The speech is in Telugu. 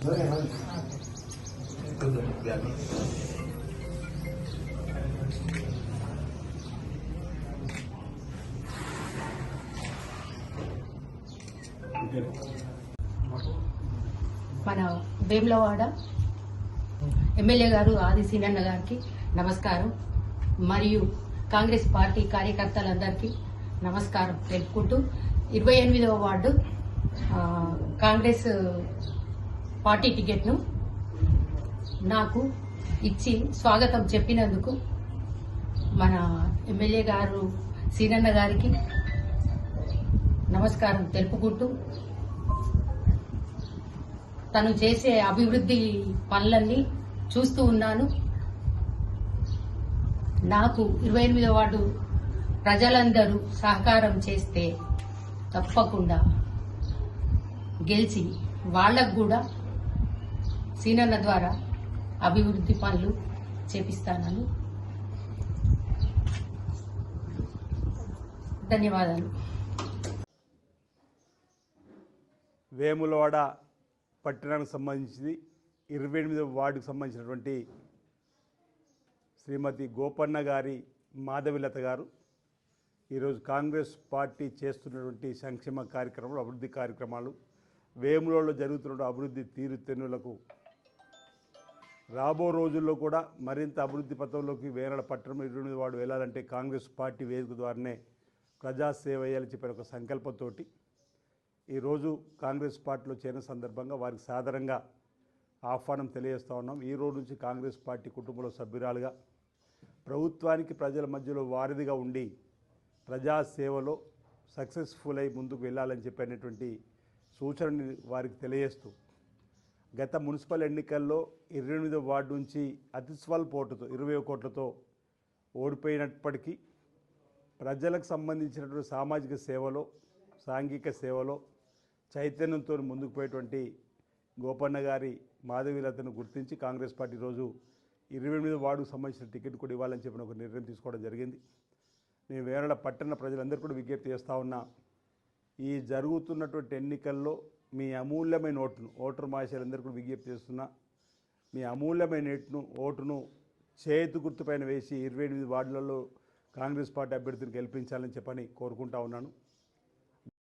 మన వేములవాడ ఎమ్మెల్యే గారు ఆది సీనన్న గారికి నమస్కారం, మరియు కాంగ్రెస్ పార్టీ కార్యకర్తలందరికీ నమస్కారం తెలుపుకుంటూ 28వ వార్డు కాంగ్రెస్ పార్టీ టికెట్ను నాకు ఇచ్చి స్వాగతం చెప్పినందుకు మన ఎమ్మెల్యే గారు సీనన్న గారికి నమస్కారం తెలుపుకుంటూ, తను చేసే అభివృద్ధి పనులన్నీ చూస్తూ ఉన్నాను. నాకు 28వ వార్డు ప్రజలందరూ సహకారం చేస్తే తప్పకుండా గెలిచి వాళ్లకు కూడా సీనన్న ద్వారా అభివృద్ధి పనులు చేపిస్తానని. ధన్యవాదాలు. వేములవాడ పట్టణానికి సంబంధించి 28వ వార్డుకు సంబంధించినటువంటి శ్రీమతి గోపన్న గారి మాధవిలత గారు ఈరోజు కాంగ్రెస్ పార్టీ చేస్తున్నటువంటి సంక్షేమ కార్యక్రమాలు, అభివృద్ధి కార్యక్రమాలు, వేములవాడలో జరుగుతున్న అభివృద్ధి తీరుతెన్నులకు రాబో రోజుల్లో కూడా మరింత అభివృద్ధి పథంలోకి వేములవాడ పట్టణం 28వ వార్డు వెళ్ళాలంటే కాంగ్రెస్ పార్టీ వేదిక ద్వారానే ప్రజాసేవ చేయాలని చెప్పిన ఒక సంకల్పంతో ఈరోజు కాంగ్రెస్ పార్టీలో చేరిన సందర్భంగా వారికి సాదరంగా ఆహ్వానం తెలియజేస్తూ ఉన్నాం. ఈ రోజు నుంచి కాంగ్రెస్ పార్టీ కుటుంబంలో సభ్యురాలుగా ప్రభుత్వానికి ప్రజల మధ్యలో వారధిగా ఉండి ప్రజాసేవలో సక్సెస్ఫుల్ అయి ముందుకు వెళ్ళాలని చెప్పినటువంటి సూచనని వారికి తెలియజేస్తూ, గత మున్సిపల్ ఎన్నికల్లో 28వ వార్డు నుంచి అతి స్వల్ప ఓటుతో 20 కోట్లతో ఓడిపోయినప్పటికీ ప్రజలకు సంబంధించినటువంటి సామాజిక సేవలో, సాంఘిక సేవలో చైతన్యంతో ముందుకు పోయేటువంటి గోపన్న గారి మాధవీలతను గుర్తించి కాంగ్రెస్ పార్టీ ఈరోజు 28వ వార్డుకు సంబంధించిన టికెట్ కూడా ఇవ్వాలని చెప్పిన ఒక నిర్ణయం తీసుకోవడం జరిగింది. నేను వేములవాడ పట్టణ ప్రజలందరూ కూడా విజ్ఞప్తి చేస్తూ ఉన్నా, ఈ జరుగుతున్నటువంటి ఎన్నికల్లో మీ అమూల్యమైన ఓటరు మహాశయులందరూ కూడా విజ్ఞప్తి చేస్తున్నా, మీ అమూల్యమైన ఓటును చేతు గుర్తుపైన వేసి 28 వార్డులలో కాంగ్రెస్ పార్టీ అభ్యర్థిని గెలిపించాలని చెప్పని కోరుకుంటా ఉన్నాను.